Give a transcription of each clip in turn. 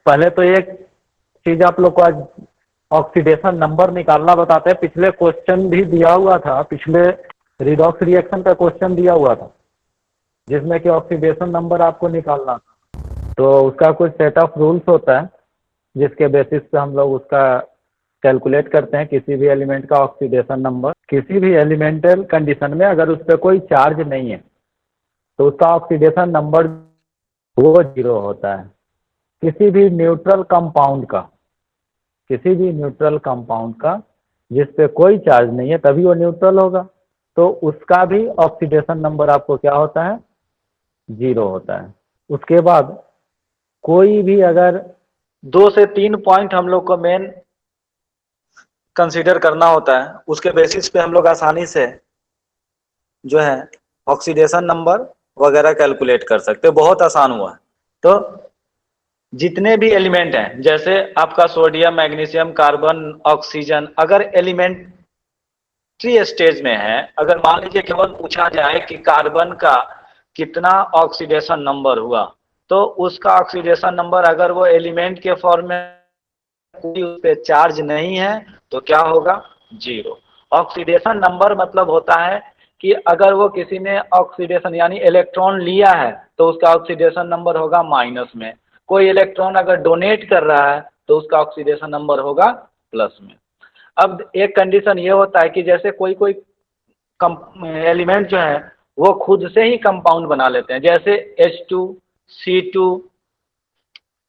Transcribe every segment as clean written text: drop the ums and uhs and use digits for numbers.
पहले तो एक चीज आप लोग को आज ऑक्सीडेशन नंबर निकालना बताते हैं। पिछले क्वेश्चन भी दिया हुआ था, पिछले रिडॉक्स रिएक्शन का क्वेश्चन दिया हुआ था जिसमें कि ऑक्सीडेशन नंबर आपको निकालना था। तो उसका कुछ सेट ऑफ रूल्स होता है जिसके बेसिस पे हम लोग उसका कैलकुलेट करते हैं किसी भी एलिमेंट का ऑक्सीडेशन नंबर। किसी भी एलिमेंटल कंडीशन में अगर उस पर कोई चार्ज नहीं है तो उसका ऑक्सीडेशन नंबर वो 0 होता है। किसी भी न्यूट्रल कंपाउंड का जिस पे कोई चार्ज नहीं है तभी वो न्यूट्रल होगा, तो उसका भी ऑक्सीडेशन नंबर आपको क्या होता है, 0 होता है। उसके बाद कोई भी अगर 2 से 3 पॉइंट हम लोग को मेन कंसीडर करना होता है, उसके बेसिस पे हम लोग आसानी से जो है ऑक्सीडेशन नंबर वगैरह कैलकुलेट कर सकते हैं। बहुत आसान हुआ है। तो जितने भी एलिमेंट हैं जैसे आपका सोडियम, मैग्नीशियम, कार्बन, ऑक्सीजन, अगर एलिमेंट्री स्टेज में है, अगर मान लीजिए केवल पूछा जाए कि कार्बन का कितना ऑक्सीडेशन नंबर हुआ, तो उसका ऑक्सीडेशन नंबर अगर वो एलिमेंट के फॉर्म में कोई उस पे चार्ज नहीं है तो क्या होगा, 0। ऑक्सीडेशन नंबर मतलब होता है कि अगर वो किसी ने ऑक्सीडेशन यानी इलेक्ट्रॉन लिया है तो उसका ऑक्सीडेशन नंबर होगा माइनस में। कोई इलेक्ट्रॉन अगर डोनेट कर रहा है तो उसका ऑक्सीडेशन नंबर होगा प्लस में। अब एक कंडीशन ये होता है कि जैसे कोई कोई एलिमेंट जो है वो खुद से ही कंपाउंड बना लेते हैं, जैसे H2, C2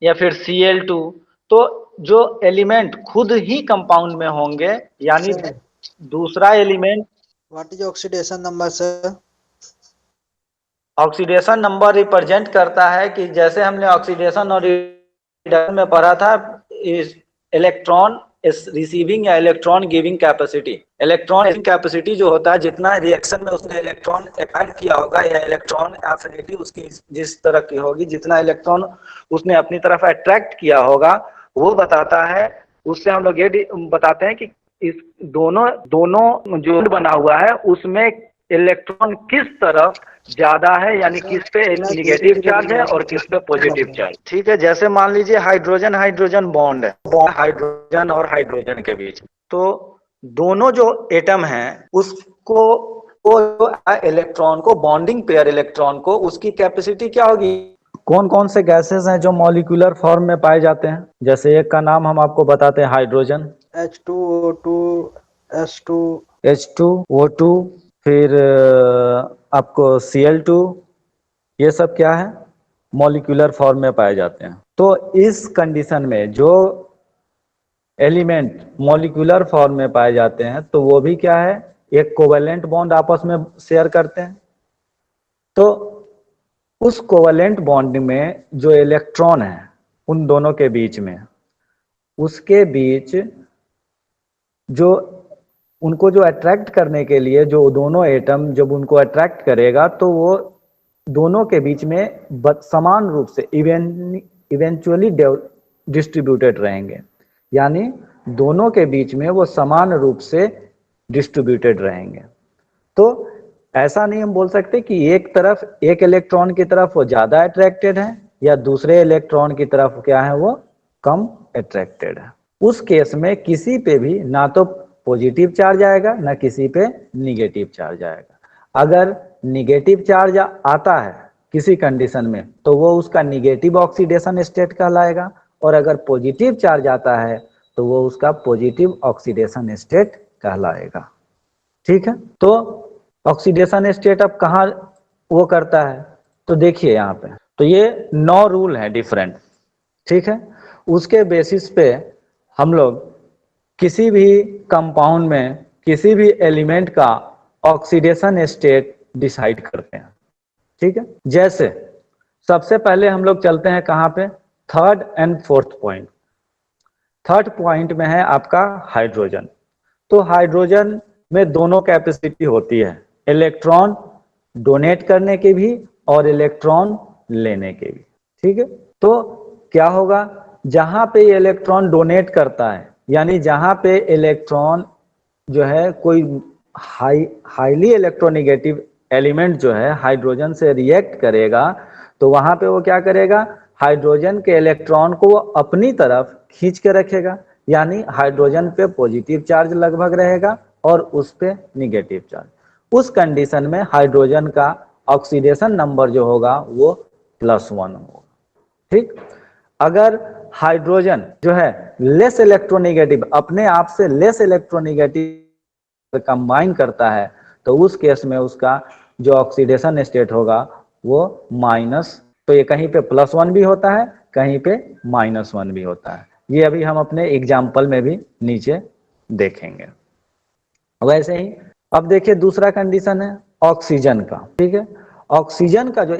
या फिर Cl2। तो जो एलिमेंट खुद ही कंपाउंड में होंगे यानी दूसरा element, what is oxidation number sir? Oxidation number represent करता है कि जैसे हमने ऑक्सीडेशन और रिडक्शन में पढ़ा था, इस इलेक्ट्रॉन रिसीविंग या electron giving capacity. Electron giving capacity जो होता है, जितना रिएक्शन में उसने इलेक्ट्रॉन ऐड किया होगा या इलेक्ट्रॉन एफिनिटी उसकी जिस तरह की होगी, जितना इलेक्ट्रॉन उसने अपनी तरफ अट्रैक्ट किया होगा वो बताता है। उससे हम लोग ये बताते हैं कि इस दोनों जो बना हुआ है उसमें इलेक्ट्रॉन किस तरफ ज्यादा है, यानी किस पे निगेटिव चार्ज है और किस पे पॉजिटिव चार्ज। ठीक है, जैसे मान लीजिए हाइड्रोजन हाइड्रोजन बॉन्ड है, हाइड्रोजन और हाइड्रोजन के बीच, तो दोनों जो एटम है उसको इलेक्ट्रॉन को, बॉन्डिंग पेयर इलेक्ट्रॉन को, उसकी कैपेसिटी क्या होगी। कौन कौन से गैसेस हैं जो मॉलिक्यूलर फॉर्म में पाए जाते हैं, जैसे एक का नाम हम आपको बताते हैं हाइड्रोजन, H2O2 S2 H2O2, फिर आपको Cl2, ये सब क्या है, मॉलिक्यूलर फॉर्म में पाए जाते हैं। तो इस कंडीशन में जो एलिमेंट मॉलिक्यूलर फॉर्म में पाए जाते हैं तो वो भी क्या है, एक कोवेलेंट बॉन्ड आपस में शेयर करते हैं। तो उस कोवेलेंट बॉन्ड में जो इलेक्ट्रॉन है उन दोनों के बीच में, उसके बीच जो उनको जो अट्रैक्ट करने के लिए जो दोनों एटम जब उनको अट्रैक्ट करेगा तो वो दोनों के बीच में समान रूप से इवेंचुअली डिस्ट्रीब्यूटेड रहेंगे, यानी दोनों के बीच में वो समान रूप से डिस्ट्रीब्यूटेड रहेंगे। तो ऐसा नहीं हम बोल सकते कि एक तरफ एक इलेक्ट्रॉन की तरफ वो ज्यादा अट्रैक्टेड है या दूसरे इलेक्ट्रॉन की तरफ क्या है वो कम अट्रैक्टेड है। उस केस में किसी पे भी ना तो पॉजिटिव चार्ज आएगा ना किसी पे निगेटिव चार्ज आएगा। अगर निगेटिव चार्ज आता है किसी कंडीशन में तो वो उसका निगेटिव ऑक्सीडेशन स्टेट कहलाएगा, और अगर पॉजिटिव चार्ज आता है तो वो उसका पॉजिटिव ऑक्सीडेशन स्टेट कहलाएगा। ठीक है, तो ऑक्सीडेशन स्टेट अब कहाँ वो करता है, तो देखिए यहाँ पे, तो ये 9 रूल है डिफरेंट। ठीक है, उसके बेसिस पे हम लोग किसी भी कंपाउंड में किसी भी एलिमेंट का ऑक्सीडेशन स्टेट डिसाइड करते हैं। ठीक है, जैसे सबसे पहले हम लोग चलते हैं कहाँ पे, third and fourth point. Third point में है आपका हाइड्रोजन। तो हाइड्रोजन में दोनों कैपेसिटी होती है, इलेक्ट्रॉन डोनेट करने की भी और इलेक्ट्रॉन लेने की भी। ठीक है, तो क्या होगा, जहां पे इलेक्ट्रॉन डोनेट करता है यानी जहां पे इलेक्ट्रॉन जो है कोई हाईली इलेक्ट्रोनेगेटिव एलिमेंट जो है हाइड्रोजन से रिएक्ट करेगा, तो वहां पे वो क्या करेगा, हाइड्रोजन के इलेक्ट्रॉन को अपनी तरफ खींच के रखेगा, यानी हाइड्रोजन पे पॉजिटिव चार्ज लगभग रहेगा और उस पे निगेटिव चार्ज। उस कंडीशन में हाइड्रोजन का ऑक्सीडेशन नंबर जो होगा वो +1 होगा। ठीक, अगर हाइड्रोजन जो है लेस इलेक्ट्रोनिगेटिव, अपने आप से लेस इलेक्ट्रोनिगेटिव कंबाइन करता है, तो उस केस में उसका जो ऑक्सीडेशन स्टेट होगा वो माइनस, तो ये कहीं पे +1 भी होता है, कहीं पे -1 भी होता है। ये अभी हम अपने एग्जाम्पल में भी नीचे देखेंगे। वैसे ही अब देखिए दूसरा कंडीशन है ऑक्सीजन का। ठीक है, ऑक्सीजन का जो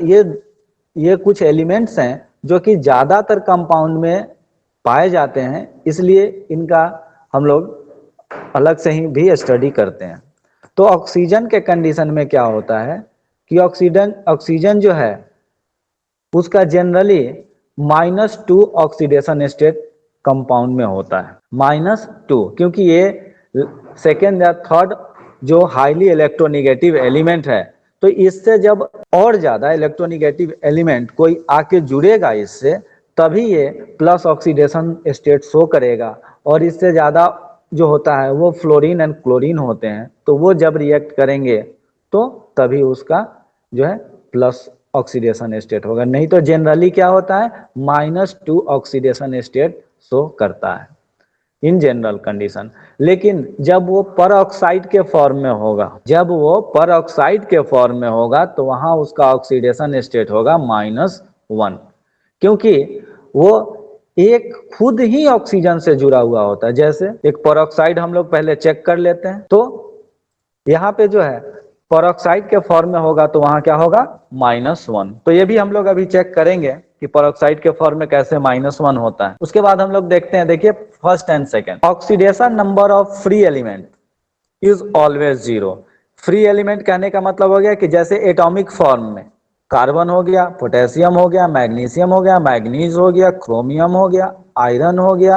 ये कुछ एलिमेंट्स हैं जो कि ज्यादातर कंपाउंड में पाए जाते हैं, इसलिए इनका हम लोग अलग से ही भी स्टडी करते हैं। तो ऑक्सीजन के कंडीशन में क्या होता है कि ऑक्सीजन जो है उसका जनरली -2 ऑक्सीडेशन स्टेट कंपाउंड में होता है, -2, क्योंकि ये सेकेंड या थर्ड जो हाईली इलेक्ट्रोनिगेटिव एलिमेंट है, तो इससे जब और ज्यादा इलेक्ट्रोनिगेटिव एलिमेंट कोई आके जुड़ेगा इससे, तभी ये प्लस ऑक्सीडेशन स्टेट शो करेगा। और इससे ज्यादा जो होता है वो फ्लोरीन एंड क्लोरीन होते हैं, तो वो जब रिएक्ट करेंगे तो तभी उसका जो है प्लस ऑक्सीडेशन स्टेट होगा, नहीं तो जनरली क्या होता है -2 ऑक्सीडेशन स्टेट शो करता है इन जनरल कंडीशन। लेकिन जब वो पर ऑक्साइड के फॉर्म में होगा, जब वो पर ऑक्साइड के फॉर्म में होगा तो वहां उसका ऑक्सीडेशन स्टेट होगा -1, क्योंकि वो एक खुद ही ऑक्सीजन से जुड़ा हुआ होता है। जैसे एक परऑक्साइड हम लोग पहले चेक कर लेते हैं, तो यहाँ पे जो है परऑक्साइड के फॉर्म में होगा तो वहां क्या होगा -1। तो ये भी हम लोग अभी चेक करेंगे कि परऑक्साइड के फॉर्म में कैसे -1 होता है। उसके बाद हम लोग देखते हैं, देखिए first and second, oxidation number of free element is always 0। Free element कहने का मतलब हो गया कि जैसे एटॉमिक फॉर्म में कार्बन हो गया, पोटेशियम हो गया, मैग्नीशियम हो गया, मैग्नीज हो गया, क्रोमियम हो गया, आयरन हो गया,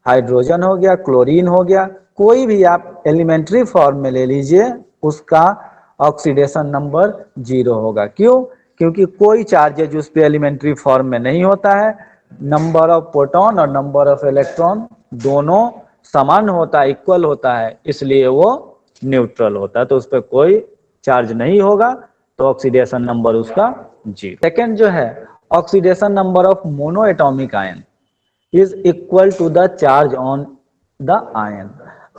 हाइड्रोजन हो गया, क्लोरीन हो गया, कोई भी आप एलिमेंट्री फॉर्म में ले लीजिए, उसका ऑक्सीडेशन नंबर 0 होगा। क्यों? क्योंकि कोई चार्जेज उस पे एलिमेंट्री फॉर्म में नहीं होता है। नंबर ऑफ प्रोटॉन और नंबर ऑफ इलेक्ट्रॉन दोनों समान होता है, इक्वल होता है, इसलिए वो न्यूट्रल होता है, तो उस पर कोई चार्ज नहीं होगा, तो ऑक्सीडेशन नंबर उसका 0। सेकेंड जो है oxidation number of mono atomic ion is equal to the charge on the ion.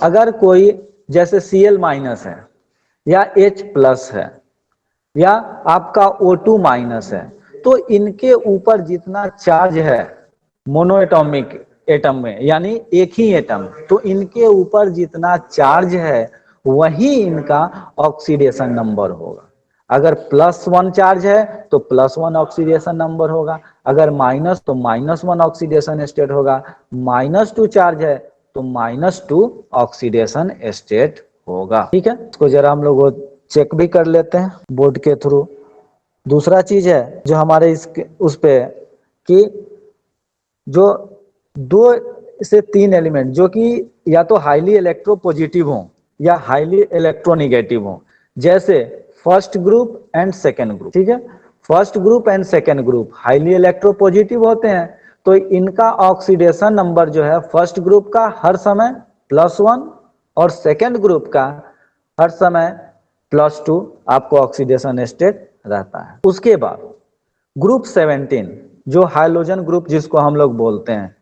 अगर कोई जैसे Cl- है या H+ है या आपका O2- है, तो इनके ऊपर जितना चार्ज है मोनोएटॉमिक एटम में, यानी एक ही एटम, तो इनके ऊपर जितना चार्ज है वही इनका ऑक्सीडेशन नंबर होगा। अगर +1 चार्ज है तो +1 ऑक्सीडेशन नंबर होगा, अगर माइनस तो -1 ऑक्सीडेशन स्टेट होगा, -2 चार्ज है तो -2 ऑक्सीडेशन स्टेट होगा। ठीक है, इसको जरा हम लोग चेक भी कर लेते हैं बोर्ड के थ्रू। दूसरा चीज है जो हमारे उस पे कि जो 2 से 3 एलिमेंट जो कि या तो हाईली इलेक्ट्रोपॉजिटिव हो या हाईली इलेक्ट्रोनिगेटिव हो, जैसे first group and second group. ठीक है, first group and second group highly electropositive होते हैं, तो इनका ऑक्सीडेशन नंबर जो है फर्स्ट ग्रुप का हर समय +1 और सेकेंड ग्रुप का हर समय +2 आपको ऑक्सीडेशन स्टेट रहता है। उसके बाद ग्रुप 17 जो हाइड्रोजन ग्रुप जिसको हम लोग बोलते हैं,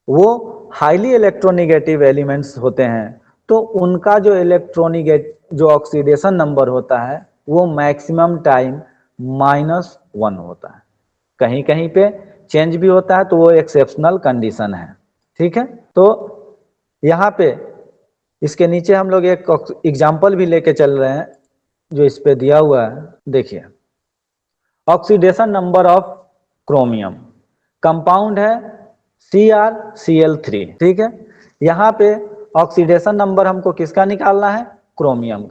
वो हाईली इलेक्ट्रोनिगेटिव एलिमेंट्स होते हैं, तो उनका जो ऑक्सीडेशन नंबर होता है वो मैक्सिमम टाइम -1 होता है। कहीं कहीं पे चेंज भी होता है, तो वो एक्सेप्शनल कंडीशन है। ठीक है, तो यहाँ पे इसके नीचे हम लोग एक एग्जाम्पल भी लेके चल रहे हैं जो इस पे दिया हुआ है। देखिए oxidation number of chromium, compound है CrCl3। ठीक है, यहाँ पे ऑक्सीडेशन नंबर हमको किसका निकालना है, क्रोमियम।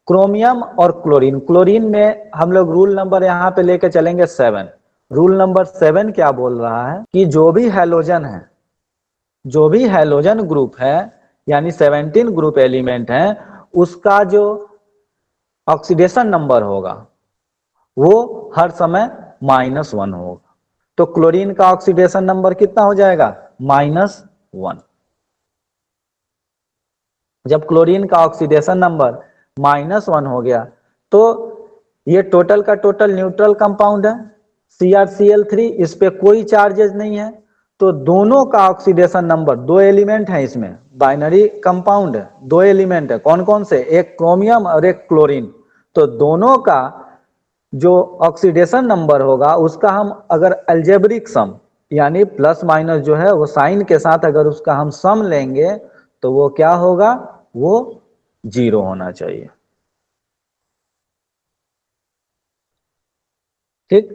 क्रोमियम और क्लोरीन, क्लोरीन में हम लोग रूल नंबर यहाँ पे लेके चलेंगे 7। रूल नंबर 7 क्या बोल रहा है कि जो भी हैलोजन है, जो भी हैलोजन ग्रुप है, यानी 17 ग्रुप एलिमेंट है, उसका जो ऑक्सीडेशन नंबर होगा वो हर समय -1 होगा। तो क्लोरीन का ऑक्सीडेशन नंबर कितना हो जाएगा, -1। जब क्लोरीन का ऑक्सीडेशन नंबर -1 हो गया तो ये टोटल का टोटल न्यूट्रल कंपाउंड है CrCl3, इस पे कोई चार्जेस नहीं है, तो दोनों का ऑक्सीडेशन नंबर, दो एलिमेंट है इसमें, बाइनरी कंपाउंड है, दो एलिमेंट है, कौन कौन से, एक क्रोमियम और एक क्लोरीन, तो दोनों का जो ऑक्सीडेशन नंबर होगा उसका हम अगर अलजेब्रिक सम यानी प्लस माइनस जो है वो साइन के साथ अगर उसका हम सम लेंगे तो वो क्या होगा, वो 0 होना चाहिए। ठीक,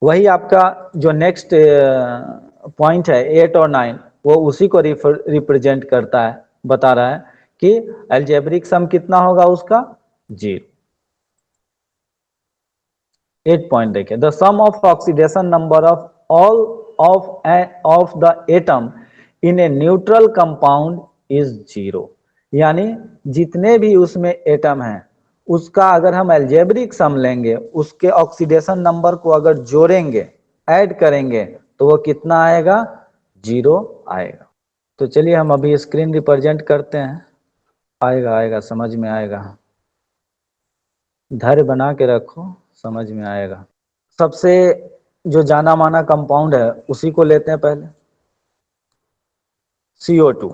वही आपका जो नेक्स्ट पॉइंट है 8 और 9 वो उसी को रिप्रेजेंट करता है, बता रहा है कि अलजेब्रिक सम कितना होगा उसका 0। 8 पॉइंट देखिए, the sum of oxidation number of all of the atom in a neutral compound is 0, यानी जितने भी उसमें एटम हैं उसका अगर हम अलजेब्रिक सम लेंगे, उसके ऑक्सीडेशन नंबर को अगर जोड़ेंगे, ऐड करेंगे, तो वो कितना आएगा, 0 आएगा। तो चलिए हम अभी स्क्रीन रिप्रेजेंट करते हैं, आएगा आएगा समझ में आएगा, धैर्य बना के रखो, समझ में आएगा। सबसे जो जाना माना कंपाउंड है उसी को लेते हैं पहले, CO2।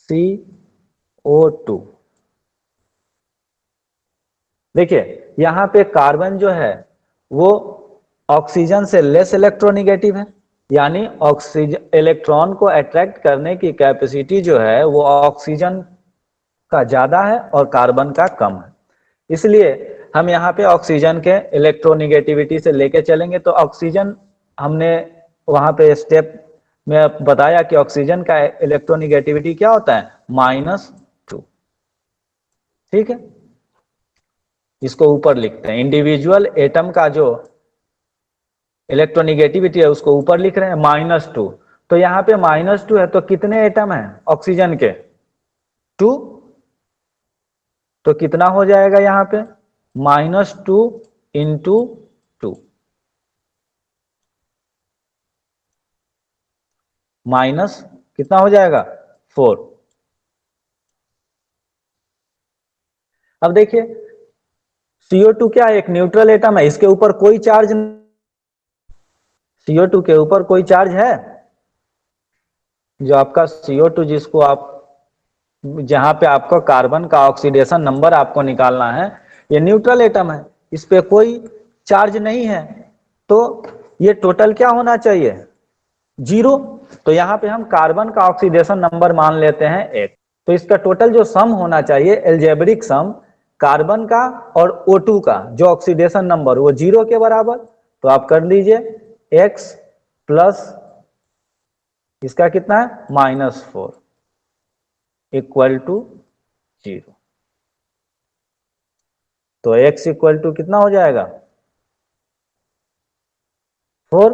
CO2 देखिए यहां पे कार्बन जो है वो ऑक्सीजन से लेस इलेक्ट्रोनिगेटिव है, यानी ऑक्सीजन इलेक्ट्रॉन को अट्रैक्ट करने की कैपेसिटी जो है वो ऑक्सीजन का ज्यादा है और कार्बन का कम है, इसलिए हम यहाँ पे ऑक्सीजन के इलेक्ट्रोनिगेटिविटी से लेके चलेंगे। तो ऑक्सीजन हमने वहां पे स्टेप में बताया कि ऑक्सीजन का इलेक्ट्रोनिगेटिविटी क्या होता है, -2। ठीक है, इसको ऊपर लिखते हैं, इंडिविजुअल एटम का जो इलेक्ट्रोनिगेटिविटी है उसको ऊपर लिख रहे हैं -2। तो यहाँ पे -2 है तो कितने एटम है ऑक्सीजन के, 2, तो कितना हो जाएगा यहाँ पे, -2 इंटू 2, माइनस कितना हो जाएगा, 4। अब देखिए CO2 क्या है, एक न्यूट्रल एटम है, इसके ऊपर कोई चार्ज, CO2 के ऊपर कोई चार्ज है, जो आपका CO2 जिसको आप, जहां पे आपको कार्बन का ऑक्सीडेशन नंबर आपको निकालना है, ये न्यूट्रल एटम है, इस पे कोई चार्ज नहीं है, तो ये टोटल क्या होना चाहिए, 0। तो यहाँ पे हम कार्बन का ऑक्सीडेशन नंबर मान लेते हैं 1, तो इसका टोटल जो सम होना चाहिए एल्जेब्रिक सम कार्बन का और O2 का जो ऑक्सीडेशन नंबर वो 0 के बराबर, तो आप कर लीजिए x प्लस इसका कितना है -4 इक्वल टू 0। तो x इक्वल टू कितना हो जाएगा 4,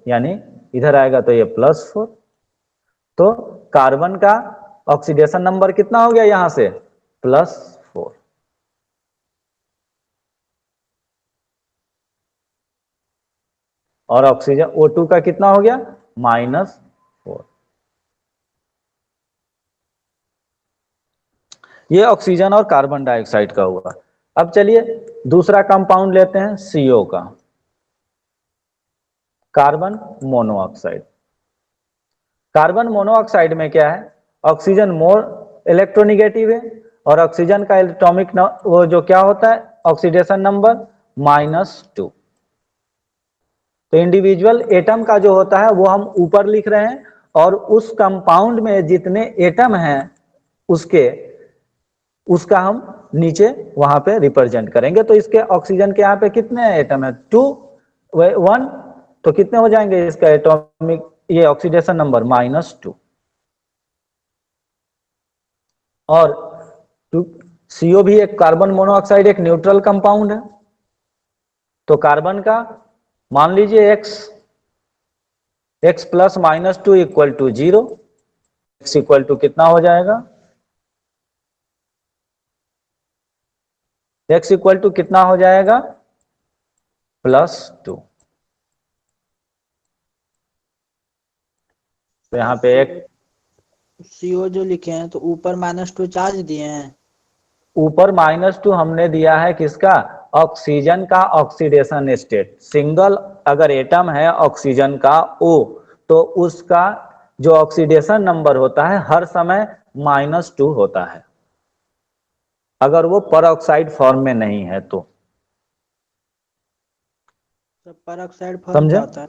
यानी इधर आएगा तो ये +4, तो कार्बन का ऑक्सीडेशन नंबर कितना हो गया यहां से +4। और ऑक्सीजन O2 का कितना हो गया -4। ये ऑक्सीजन और कार्बन डाइऑक्साइड का हुआ। अब चलिए दूसरा कंपाउंड लेते हैं CO का, कार्बन मोनोऑक्साइड। कार्बन मोनोऑक्साइड में क्या है, ऑक्सीजन मोर इलेक्ट्रोनिगेटिव है और ऑक्सीजन का एटॉमिक वो जो क्या होता है ऑक्सीडेशन नंबर -2। तो इंडिविजुअल एटम का जो होता है वो हम ऊपर लिख रहे हैं और उस कंपाउंड में जितने एटम हैं उसके उसका हम नीचे वहां पे रिप्रेजेंट करेंगे। तो इसके ऑक्सीजन के यहाँ पे कितने एटम है 2 1, तो कितने हो जाएंगे इसका एटॉमिक ये ऑक्सीडेशन नंबर -2। और CO भी एक कार्बन मोनोऑक्साइड एक न्यूट्रल कंपाउंड है, तो कार्बन का मान लीजिए x plus -2 equal to 0, x equal to कितना हो जाएगा, x इक्वल टू कितना हो जाएगा +2। तो यहाँ पे एक CO जो लिखे हैं तो ऊपर -2 चार्ज दिए हैं। ऊपर -2 हमने दिया है किसका, ऑक्सीजन का ऑक्सीडेशन स्टेट। सिंगल अगर एटम है ऑक्सीजन का O, तो उसका जो ऑक्सीडेशन नंबर होता है हर समय -2 होता है, अगर वो परऑक्साइड फॉर्म में नहीं है तो। तो पेरोक्साइड फॉर्म समझे? क्या होता है?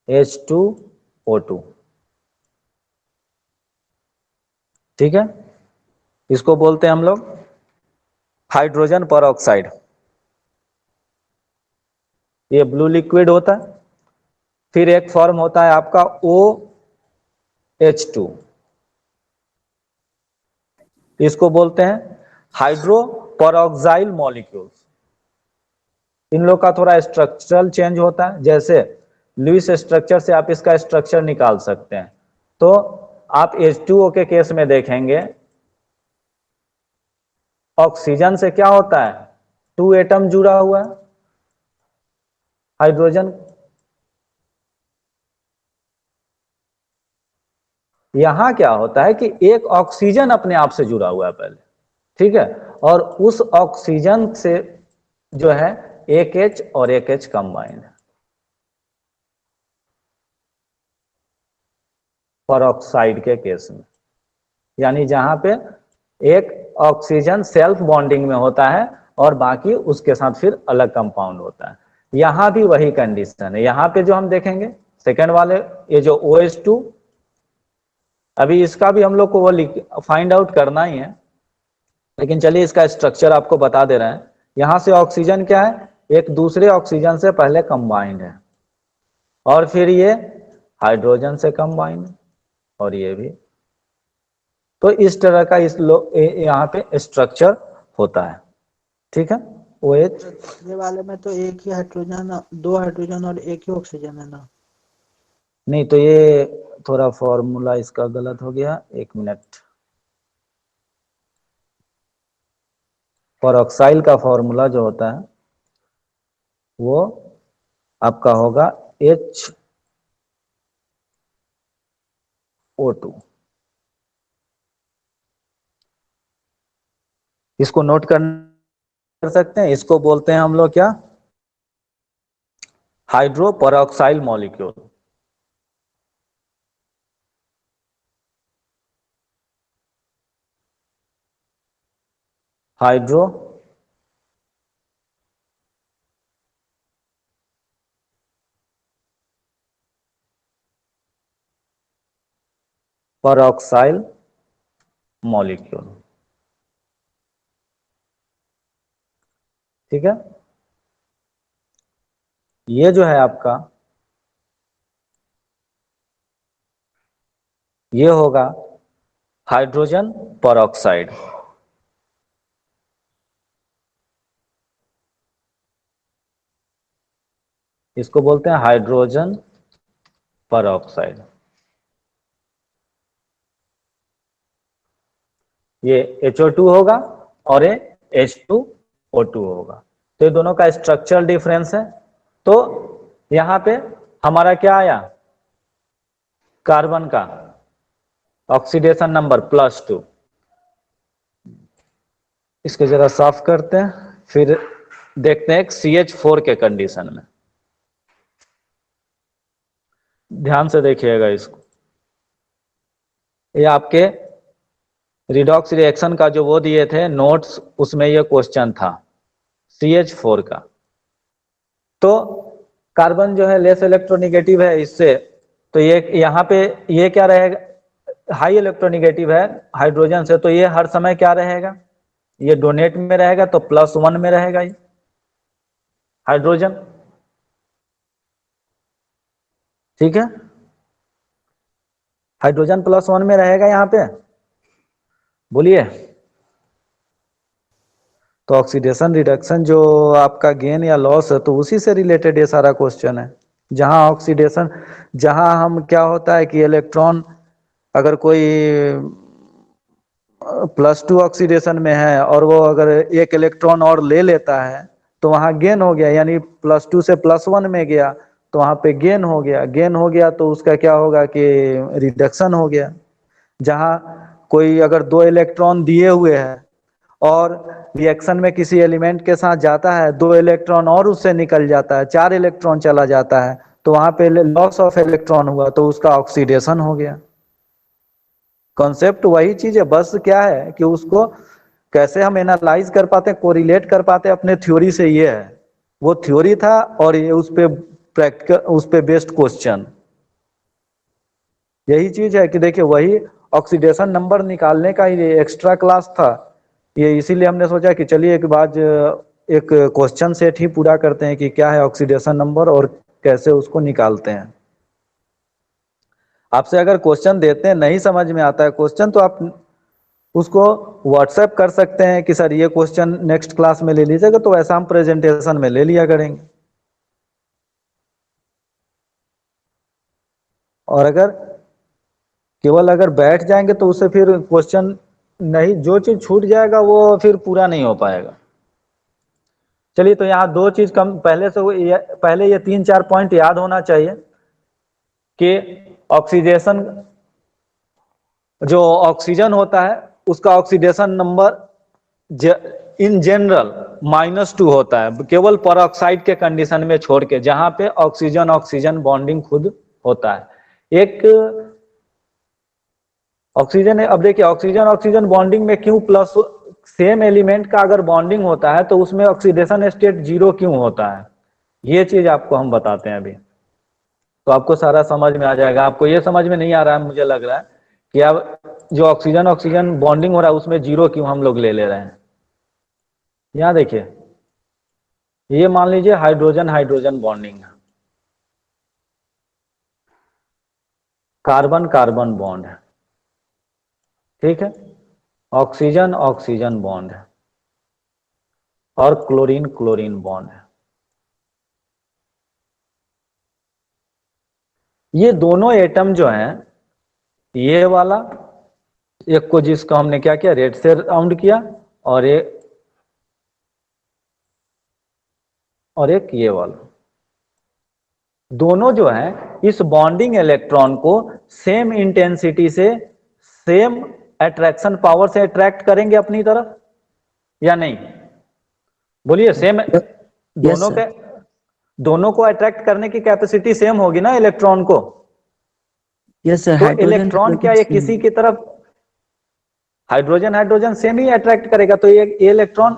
H2O2। ठीक है, इसको बोलते हैं हम लोग हाइड्रोजन परऑक्साइड। ये ब्लू लिक्विड होता है। फिर एक फॉर्म होता है आपका OH2, इसको बोलते हैं हाइड्रो परऑक्साइल मॉलिक्यूल्स। इन लोग का थोड़ा स्ट्रक्चरल चेंज होता है, जैसे लुईस स्ट्रक्चर से आप इसका स्ट्रक्चर निकाल सकते हैं। तो आप H2O के केस में देखेंगे ऑक्सीजन से क्या होता है, 2 एटम जुड़ा हुआ है हाइड्रोजन। यहां क्या होता है कि एक ऑक्सीजन अपने आप से जुड़ा हुआ है पहले, ठीक है, और उस ऑक्सीजन से जो है एक H और एक H कंबाइन है परऑक्साइड के केस में। यानी जहां पे एक ऑक्सीजन सेल्फ बॉन्डिंग में होता है और बाकी उसके साथ फिर अलग कंपाउंड होता है। यहां भी वही कंडीशन है। यहां पे जो हम देखेंगे सेकेंड वाले, ये जो OH2, अभी इसका भी हम लोग को वो फाइंड आउट करना ही है, लेकिन चलिए इसका स्ट्रक्चर आपको बता दे रहे हैं। यहां से ऑक्सीजन क्या है, एक दूसरे ऑक्सीजन से पहले कंबाइंड है, और फिर ये हाइड्रोजन से कंबाइंड है, और ये भी। तो इस तरह का यहाँ पे स्ट्रक्चर होता है। ठीक है, OH। ये वाले में तो एक ही हाइड्रोजन, 2 हाइड्रोजन और एक ही ऑक्सीजन है ना? नहीं, तो ये थोड़ा फॉर्मूला इसका गलत हो गया, 1 मिनट। परऑक्साइल का फॉर्मूला जो होता है वो आपका होगा HO2। इसको नोट कर सकते हैं, इसको बोलते हैं हम लोग क्या, hydro peroxyl molecule. Hydro peroxyl molecule. ठीक है, ये जो है आपका, ये होगा हाइड्रोजन परऑक्साइड। इसको बोलते हैं हाइड्रोजन परऑक्साइड। ये HO2 होगा और ये H2O2 होगा। तो ये दोनों का स्ट्रक्चरल डिफरेंस है। तो यहां पे हमारा क्या आया, कार्बन का ऑक्सीडेशन नंबर +2। इसको जरा साफ करते हैं, फिर देखते हैं CH4 के कंडीशन में। ध्यान से देखिएगा इसको, ये आपके रिडॉक्स रिएक्शन का जो वो दिए थे नोट्स, उसमें ये क्वेश्चन था CH4 का। तो कार्बन जो है लेस इलेक्ट्रोनिगेटिव है इससे, तो ये यहाँ पे ये क्या रहेगा, हाई इलेक्ट्रोनिगेटिव है हाइड्रोजन से, तो ये हर समय क्या रहेगा, ये डोनेट में रहेगा, तो +1 में रहेगा ये हाइड्रोजन। ठीक है, हाइड्रोजन +1 में रहेगा यहाँ पे, बोलिए। तो ऑक्सीडेशन रिडक्शन जो आपका गेन या लॉस है, तो उसी से रिलेटेड ये सारा क्वेश्चन है। जहां ऑक्सीडेशन, जहां हम क्या होता है कि इलेक्ट्रॉन, अगर कोई +2 ऑक्सीडेशन में है और वो अगर एक इलेक्ट्रॉन और ले लेता है तो वहां गेन हो गया, यानी +2 से +1 में गया तो वहां पे गेन हो गया। गेन हो गया तो उसका क्या होगा कि रिडक्शन हो गया। जहां कोई अगर 2 इलेक्ट्रॉन दिए हुए हैं और रिएक्शन में किसी एलिमेंट के साथ जाता है, 2 इलेक्ट्रॉन और उससे निकल जाता है, 4 इलेक्ट्रॉन चला जाता है, तो वहां पे लॉस ऑफ इलेक्ट्रॉन हुआ तो उसका ऑक्सीडेशन हो गया। कॉन्सेप्ट वही चीज है, बस क्या है कि उसको कैसे हम एनालाइज कर पाते हैं, कोरिलेट कर पाते हैं अपने थ्योरी से, ये है। वो थ्योरी था और ये उस पे प्रैक्टिकल, उस पे बेस्ड क्वेश्चन यही चीज है कि देखिए वही ऑक्सीडेशन नंबर निकालने का ही एक्स्ट्रा क्लास था ये। इसीलिए हमने सोचा कि चलिए एक बार एक क्वेश्चन सेट ही पूरा करते हैं कि क्या है ऑक्सीडेशन नंबर और कैसे उसको निकालते हैं। आपसे अगर क्वेश्चन देते हैं, नहीं समझ में आता है क्वेश्चन, तो आप उसको व्हाट्सएप कर सकते हैं कि सर ये क्वेश्चन नेक्स्ट क्लास में ले लीजिएगा, तो ऐसा हम प्रेजेंटेशन में ले लिया करेंगे। और अगर केवल अगर बैठ जाएंगे तो उससे फिर क्वेश्चन नहीं, जो चीज छूट जाएगा वो फिर पूरा नहीं हो पाएगा। चलिए, तो यहाँ 2 चीज कम पहले से पहले ये 3-4 पॉइंट याद होना चाहिए कि ऑक्सीडेशन, जो ऑक्सीजन होता है उसका ऑक्सीडेशन नंबर इन जनरल -2 होता है, केवल परऑक्साइड के कंडीशन में छोड़ के, जहां पे ऑक्सीजन ऑक्सीजन बॉन्डिंग खुद होता है। एक ऑक्सीजन, अब देखिए ऑक्सीजन ऑक्सीजन बॉन्डिंग में क्यों प्लस, सेम एलिमेंट का अगर बॉन्डिंग होता है तो उसमें ऑक्सीडेशन स्टेट 0 क्यों होता है, ये चीज आपको हम बताते हैं अभी, तो आपको सारा समझ में आ जाएगा। आपको ये समझ में नहीं आ रहा है, मुझे लग रहा है कि अब जो ऑक्सीजन ऑक्सीजन बॉन्डिंग हो रहा है उसमें 0 क्यों हम लोग ले रहे हैं। यहां देखिए, ये मान लीजिए हाइड्रोजन हाइड्रोजन बॉन्डिंग है, कार्बन कार्बन बॉन्ड है, ठीक है, ऑक्सीजन ऑक्सीजन बॉन्ड है और क्लोरीन क्लोरीन बॉन्ड है। ये दोनों एटम जो हैं, ये वाला एक को जिसको हमने क्या किया, रेड से राउंड किया, और एक ये वाला, दोनों जो है इस बॉन्डिंग इलेक्ट्रॉन को सेम इंटेंसिटी से, सेम अट्रैक्शन पावर से अट्रैक्ट करेंगे अपनी तरफ या नहीं, बोलिए। सेम, दोनों के दोनों को अट्रैक्ट करने की कैपेसिटी सेम होगी ना इलेक्ट्रॉन को। Yes sir. तो इलेक्ट्रॉन क्या ये किसी की तरफ, हाइड्रोजन हाइड्रोजन सेम ही अट्रैक्ट करेगा, तो ये इलेक्ट्रॉन,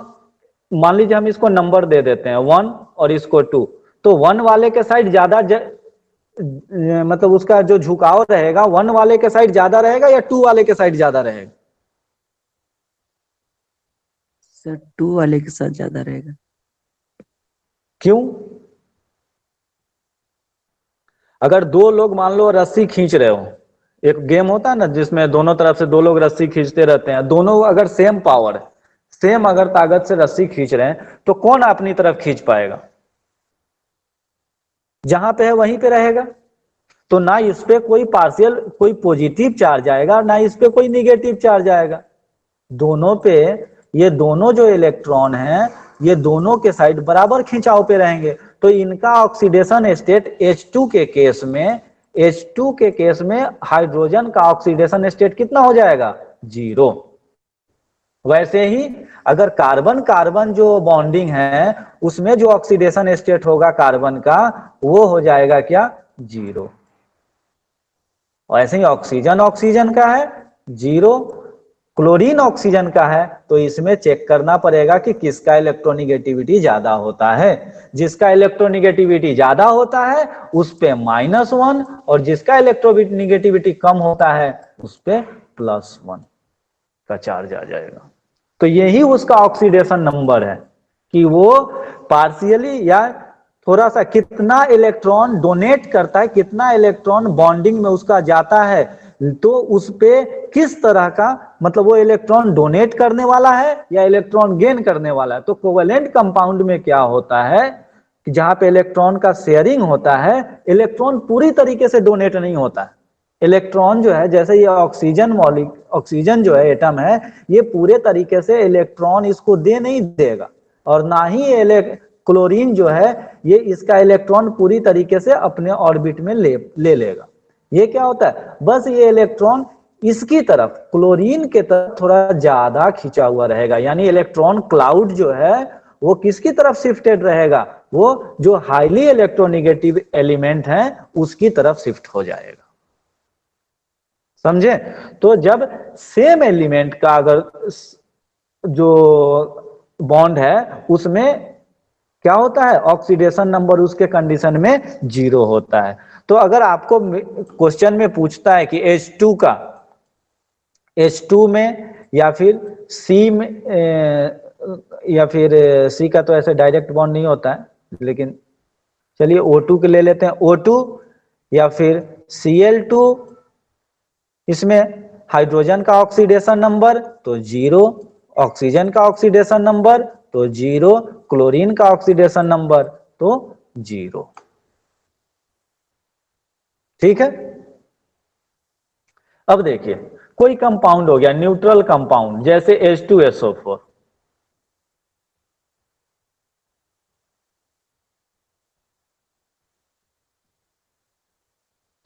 मान लीजिए हम इसको नंबर दे देते हैं 1 और इसको 2, तो 1 वाले के साइड ज्यादा मतलब उसका जो झुकाव रहेगा 1 वाले के साइड ज्यादा रहेगा या 2 वाले के साइड ज्यादा रहेगा? सर 2 वाले के साथ ज्यादा रहेगा। क्यों? अगर 2 लोग मान लो रस्सी खींच रहे हो, एक गेम होता है ना जिसमें दोनों तरफ से 2 लोग रस्सी खींचते रहते हैं, दोनों अगर सेम पावर, सेम अगर ताकत से रस्सी खींच रहे हैं, तो कौन अपनी तरफ खींच पाएगा? जहां पे है वहीं पे रहेगा। तो ना इस पे कोई पार्शियल, कोई पॉजिटिव चार्ज आएगा, ना इस पे कोई निगेटिव चार्ज आएगा। दोनों पे, ये दोनों जो इलेक्ट्रॉन हैं, ये दोनों के साइड बराबर खिंचाव पे रहेंगे। तो इनका ऑक्सीडेशन स्टेट H2 के केस में, H2 के केस में हाइड्रोजन का ऑक्सीडेशन स्टेट कितना हो जाएगा? 0। वैसे ही अगर कार्बन कार्बन जो बॉन्डिंग है उसमें जो ऑक्सीडेशन स्टेट होगा कार्बन का, वो हो जाएगा क्या? 0। ऐसे ही ऑक्सीजन ऑक्सीजन का है 0, क्लोरीन ऑक्सीजन का है, तो इसमें चेक करना पड़ेगा कि किसका इलेक्ट्रोनिगेटिविटी ज्यादा होता है। जिसका इलेक्ट्रोनिगेटिविटी ज्यादा होता है उस पे -1, और जिसका इलेक्ट्रोनिगेटिविटी कम होता है उस पे +1 का चार्ज आ जाएगा। तो यही उसका ऑक्सीडेशन नंबर है कि वो पार्शियली या थोड़ा सा कितना इलेक्ट्रॉन डोनेट करता है, कितना इलेक्ट्रॉन बॉन्डिंग में उसका जाता है, तो उस पे किस तरह का, मतलब वो इलेक्ट्रॉन डोनेट करने वाला है या इलेक्ट्रॉन गेन करने वाला है। तो कोवेलेंट कंपाउंड में क्या होता है कि जहां पे इलेक्ट्रॉन का शेयरिंग होता है, इलेक्ट्रॉन पूरी तरीके से डोनेट नहीं होता है, इलेक्ट्रॉन जो है, जैसे ये ऑक्सीजन जो है एटम है, ये पूरे तरीके से इलेक्ट्रॉन इसको दे नहीं देगा, और ना ही क्लोरीन जो है ये इसका इलेक्ट्रॉन पूरी तरीके से अपने ऑर्बिट में ले लेगा। ये क्या होता है, बस ये इलेक्ट्रॉन इसकी तरफ, क्लोरीन के तरफ थोड़ा ज्यादा खिंचा हुआ रहेगा, यानी इलेक्ट्रॉन क्लाउड जो है वो किसकी तरफ शिफ्टेड रहेगा, वो जो हाईली इलेक्ट्रोनेगेटिव एलिमेंट है उसकी तरफ शिफ्ट हो जाएगा। समझे? तो जब सेम एलिमेंट का अगर जो बॉन्ड है उसमें क्या होता है, ऑक्सीडेशन नंबर उसके कंडीशन में 0 होता है। तो अगर आपको क्वेश्चन में पूछता है कि H2 में या फिर C में, या फिर C का तो ऐसे डायरेक्ट बॉन्ड नहीं होता है, लेकिन चलिए O2 के ले लेते हैं, O2 या फिर Cl2, इसमें हाइड्रोजन का ऑक्सीडेशन नंबर तो 0, ऑक्सीजन का ऑक्सीडेशन नंबर तो 0, क्लोरीन का ऑक्सीडेशन नंबर तो 0। ठीक है। अब देखिए कोई कंपाउंड हो गया न्यूट्रल कंपाउंड, जैसे H2SO4,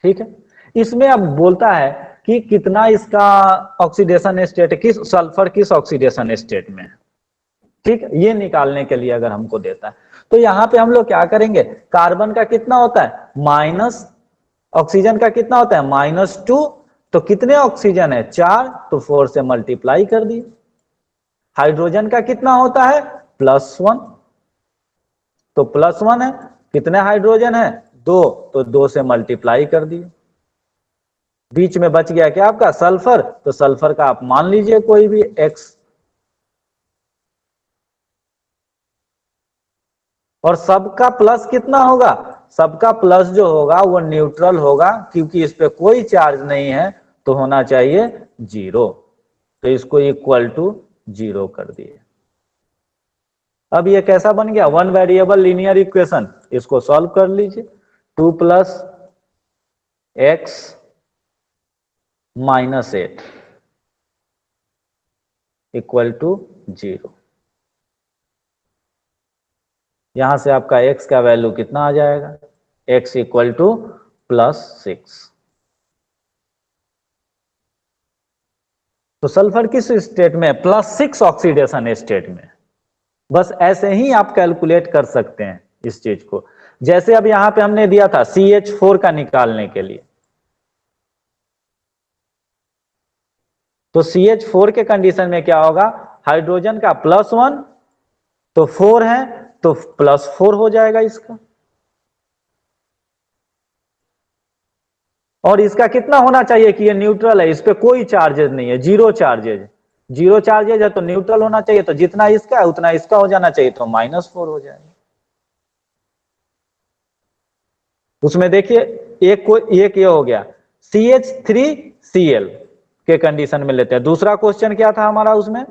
ठीक है। इसमें अब बोलता है कि कितना इसका ऑक्सीडेशन स्टेट, किस सल्फर किस ऑक्सीडेशन स्टेट में, ठीक है, ये निकालने के लिए अगर हमको देता है तो यहां पे हम लोग क्या करेंगे, कार्बन का कितना होता है माइनस, ऑक्सीजन का कितना होता है -2, तो कितने ऑक्सीजन है 4, तो 4 से मल्टीप्लाई कर दिए। हाइड्रोजन का कितना होता है +1, तो +1 है, कितने हाइड्रोजन है 2, तो 2 से मल्टीप्लाई कर दिए। बीच में बच गया क्या आपका सल्फर, तो सल्फर का आप मान लीजिए कोई भी X, और सबका प्लस कितना होगा, सबका प्लस जो होगा वो न्यूट्रल होगा, क्योंकि इस पे कोई चार्ज नहीं है, तो होना चाहिए 0, तो इसको इक्वल टू 0 कर दिए। अब ये कैसा बन गया, वन वेरिएबल लीनियर इक्वेशन, इसको सॉल्व कर लीजिए। 2 + x - 8 इक्वल टू 0। यहां से आपका x का वैल्यू कितना आ जाएगा, x इक्वल टू +6। तो सल्फर किस स्टेट में, +6 ऑक्सीडेशन स्टेट में। बस ऐसे ही आप कैलकुलेट कर सकते हैं इस चीज को। जैसे अब यहां पे हमने दिया था CH4 का निकालने के लिए, तो CH4 के कंडीशन में क्या होगा, हाइड्रोजन का +1, तो 4 है तो +4 हो जाएगा इसका, और इसका कितना होना चाहिए कि ये न्यूट्रल है, इस पे कोई चार्जेज नहीं है, 0 चार्जेज, 0 चार्जेज है तो न्यूट्रल होना चाहिए, तो जितना इसका है उतना इसका हो जाना चाहिए, तो -4 हो जाएगा। उसमें देखिए एक ये हो गया, CH3Cl के कंडीशन में लेते हैं। दूसरा क्वेश्चन क्या था हमारा उसमें,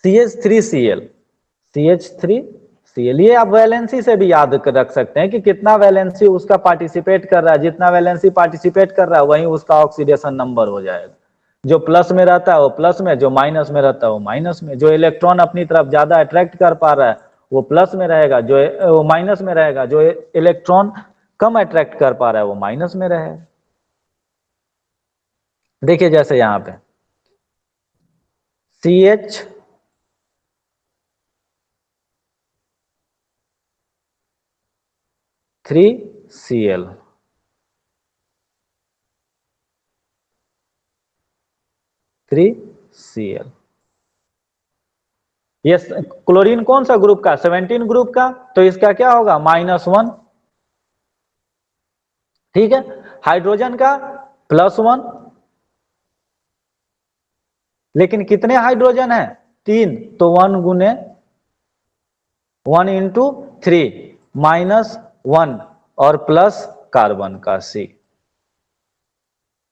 CH3Cl, CH3Cl, ये आप वैलेंसी से भी याद रख सकते हैं कि कितना वैलेंसी उसका पार्टिसिपेट कर रहा है, जितना वैलेंसी पार्टिसिपेट कर रहा है वही उसका ऑक्सीडेशन नंबर हो जाएगा। जो प्लस में रहता है वो प्लस में, जो माइनस में रहता है वो माइनस में। जो इलेक्ट्रॉन अपनी तरफ ज्यादा अट्रैक्ट कर पा रहा है वो प्लस में रहेगा, जो माइनस में रहेगा, जो इलेक्ट्रॉन कम अट्रैक्ट कर पा रहा है वो माइनस में रहेगा। देखिए जैसे यहां पे CH3Cl, ये क्लोरीन कौन सा ग्रुप का, 17 ग्रुप का, तो इसका क्या होगा -1, ठीक है। हाइड्रोजन का +1, लेकिन कितने हाइड्रोजन है 3, तो 1 × 3 -1 और प्लस कार्बन का C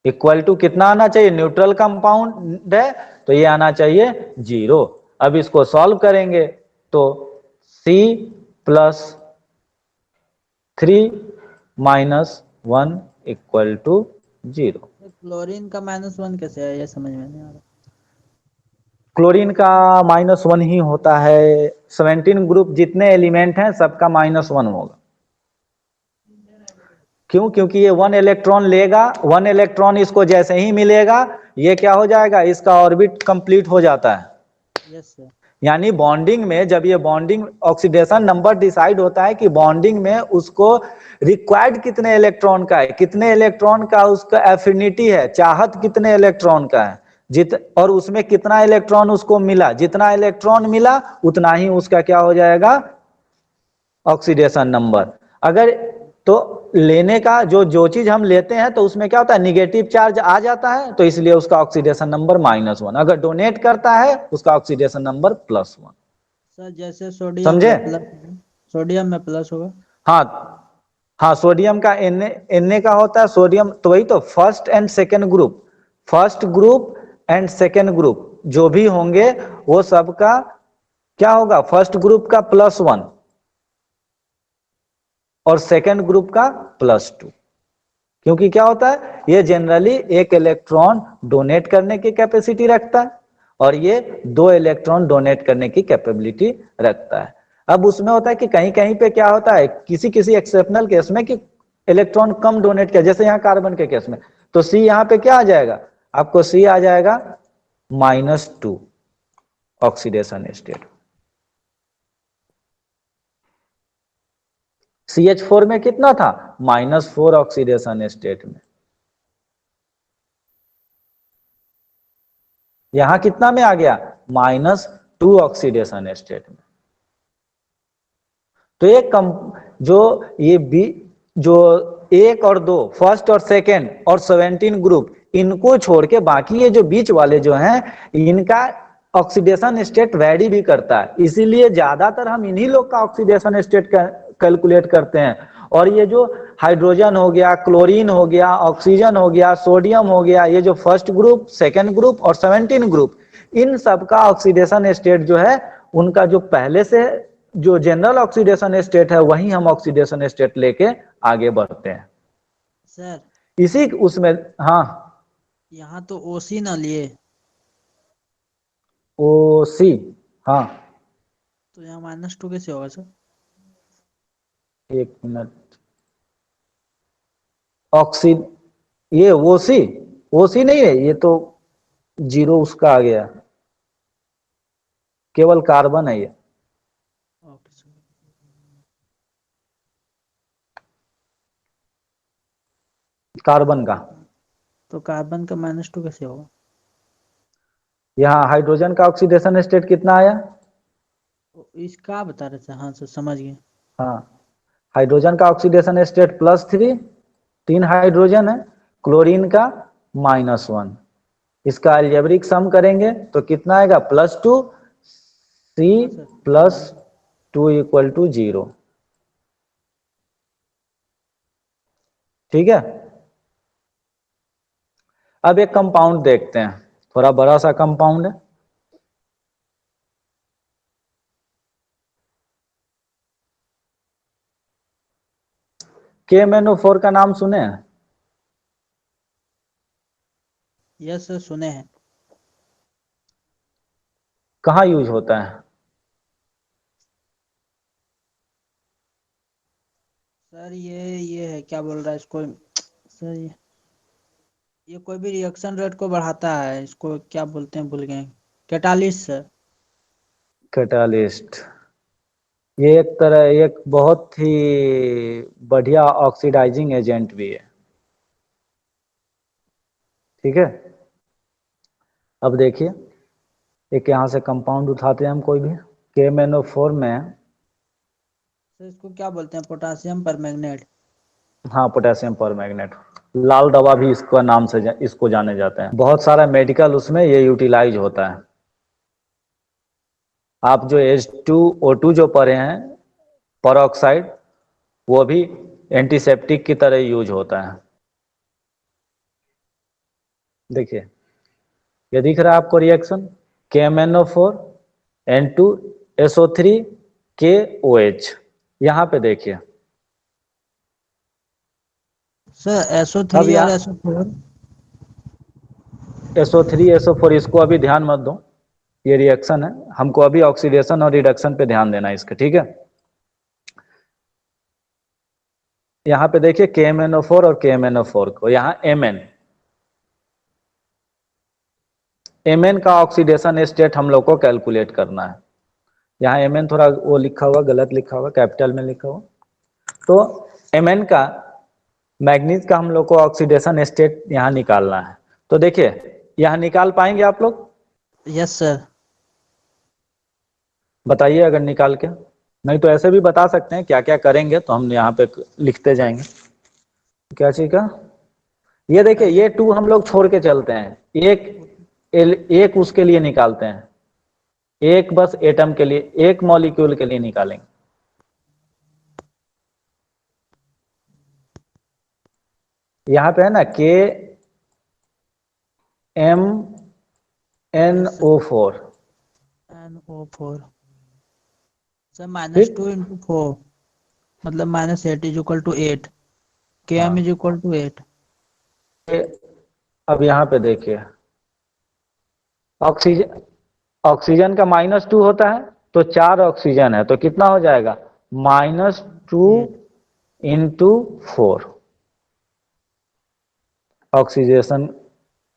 इक्वल टू कितना आना चाहिए, न्यूट्रल कंपाउंड है तो ये आना चाहिए 0। अब इसको सॉल्व करेंगे तो C + 3 - 1 equal to zero. Chlorine का -1 कैसे है, ये समझ में नहीं आ रहा। क्लोरीन का -1 ही होता है। 17 ग्रुप जितने एलिमेंट हैं सबका -1 होगा। क्यों? क्योंकि ये 1 इलेक्ट्रॉन लेगा, 1 इलेक्ट्रॉन इसको जैसे ही मिलेगा ये क्या हो जाएगा, इसका ऑर्बिट कंप्लीट हो जाता है। Yes sir. यानी बॉन्डिंग में जब ये बॉन्डिंग ऑक्सीडेशन नंबर डिसाइड होता है कि बॉन्डिंग में उसको रिक्वायर्ड कितने इलेक्ट्रॉन का है, कितने इलेक्ट्रॉन का उसका एफिनिटी है, चाहत कितने इलेक्ट्रॉन का है, और उसमें कितना इलेक्ट्रॉन उसको मिला, जितना इलेक्ट्रॉन मिला उतना ही उसका क्या हो जाएगा, ऑक्सीडेशन नंबर। अगर तो लेने का जो चीज हम लेते हैं तो उसमें क्या होता है, निगेटिव चार्ज आ जाता है, तो इसलिए उसका ऑक्सीडेशन नंबर -1। अगर डोनेट करता है उसका ऑक्सीडेशन नंबर +1। सर जैसे सोडियम समझे? में प्लस, सोडियम में प्लस होगा। हाँ हाँ, सोडियम का Na का होता है सोडियम, तो वही तो first and second group, first group and second group जो भी होंगे वो सबका क्या होगा, फर्स्ट ग्रुप का +1 और सेकेंड ग्रुप का +2। क्योंकि क्या होता है, ये जनरली एक इलेक्ट्रॉन डोनेट करने की कैपेसिटी रखता है और ये 2 इलेक्ट्रॉन डोनेट करने की कैपेबिलिटी रखता है। अब उसमें होता है कि कहीं कहीं पे क्या होता है, किसी किसी एक्सेप्शनल केस में कि इलेक्ट्रॉन कम डोनेट किया, जैसे यहाँ कार्बन के केस में, तो सी यहाँ पे क्या आ जाएगा, आपको सी आ जाएगा -2 ऑक्सीडेशन स्टेट। CH4 में कितना था, -4 ऑक्सीडेशन स्टेट में। यहां कितना में आ गया, -2 ऑक्सीडेशन स्टेट में। तो एक जो ये जो 1 और 2 फर्स्ट और सेकेंड और 17 ग्रुप, इनको छोड़ के बाकी ये जो बीच वाले जो हैं इनका ऑक्सीडेशन स्टेट वैरी भी करता है, इसीलिए ज्यादातर हम इन्हीं लोग का ऑक्सीडेशन स्टेट कैलकुलेट करते हैं। और ये जो हाइड्रोजन हो गया, क्लोरीन हो गया, ऑक्सीजन हो गया, सोडियम हो गया, ये जो फर्स्ट ग्रुप, सेकेंड ग्रुप और 17 ग्रुप, इन सब का ऑक्सीडेशन स्टेट जो है उनका जो पहले से जो जनरल ऑक्सीडेशन स्टेट है वही हम ऑक्सीडेशन स्टेट लेके आगे बढ़ते हैं। सर इसी उसमें, हाँ, यहाँ तो ओसी ना लिए, OC, हाँ, तो यहाँ -2 कैसे होगा सर। 1 मिनट, ऑक्सी ये OC नहीं है, ये तो जीरो उसका आ गया, केवल कार्बन है ये। Okay sir. कार्बन का, तो कार्बन का -2 कैसे होगा। यहाँ हाइड्रोजन का ऑक्सीडेशन स्टेट कितना आया, इसका बता रहे थे, हाँ सर समझ गए। हाँ, हाइड्रोजन का ऑक्सीडेशन स्टेट +3, 3 हाइड्रोजन है, क्लोरीन का -1। इसका अलजेब्रिक सम करेंगे तो कितना आएगा, +2, C हाँ सर। +2 = 0। ठीक है। अब एक कंपाउंड देखते हैं, थोड़ा बड़ा सा कंपाउंड है। KMnO4 का नाम सुने हैं? यस सर सुने हैं। कहाँ यूज होता है? सर ये है, क्या बोल रहा है इसको सर, ये कोई भी रिएक्शन रेट को बढ़ाता है, इसको क्या बोलते हैं भूल गए। Catalyst sir. कैटालिस्ट, ये एक तरह एक बहुत ही बढ़िया ऑक्सीडाइजिंग एजेंट भी है। ठीक है। अब देखिए, एक यहाँ से कंपाउंड उठाते हैं हम कोई भी, KMnO4 में, सर इसको क्या बोलते हैं, पोटासियम परमैंगनेट। हाँ, पोटेशियम परमैंगनेट, लाल दवा भी इसका नाम से इसको जाने जाते हैं। बहुत सारा मेडिकल उसमें ये यूटिलाइज होता है। आप जो H2O2 जो पढ़े हैं, परऑक्साइड, वो भी एंटीसेप्टिक की तरह यूज होता है। देखिए, ये दिख रहा है आपको रिएक्शन, KMnO4 N2SO3 KOH। यहाँ पे देखिए, सर अब SO3 और यहाँ SO4 SO3 SO4 इसको अभी ध्यान मत दो, ये रिएक्शन है, हमको अभी ऑक्सीडेशन और रिडक्शन पे ध्यान देना है इसके, ठीक है। यहाँ पे देखिए KMnO4 और KMnO4 को, यहाँ Mn का ऑक्सीडेशन स्टेट हम लोग को कैलकुलेट करना है। यहाँ Mn थोड़ा वो लिखा हुआ गलत लिखा हुआ, कैपिटल में लिखा हुआ, तो Mn का मैग्नीज का हम लोग को ऑक्सीडेशन स्टेट यहाँ निकालना है। तो देखिए यहाँ निकाल पाएंगे आप लोग? Yes sir. बताइए अगर निकाल के, नहीं तो ऐसे भी बता सकते हैं क्या क्या करेंगे, तो हम यहाँ पे लिखते जाएंगे। क्या चीज का? ये देखिए ये 2 हम लोग छोड़ के चलते हैं, एक उसके लिए निकालते हैं, एक बस एटम के लिए, एक मॉलिक्यूल के लिए निकालेंगे। यहाँ पे है ना KMnO4, NO4 सर ठीक। -2 × 4 मतलब -8 = 8, हाँ, Km = 8। अब यहाँ पे देखिए ऑक्सीजन, ऑक्सीजन का -2 होता है, तो 4 ऑक्सीजन है, तो कितना हो जाएगा? -2 × 4 oxidation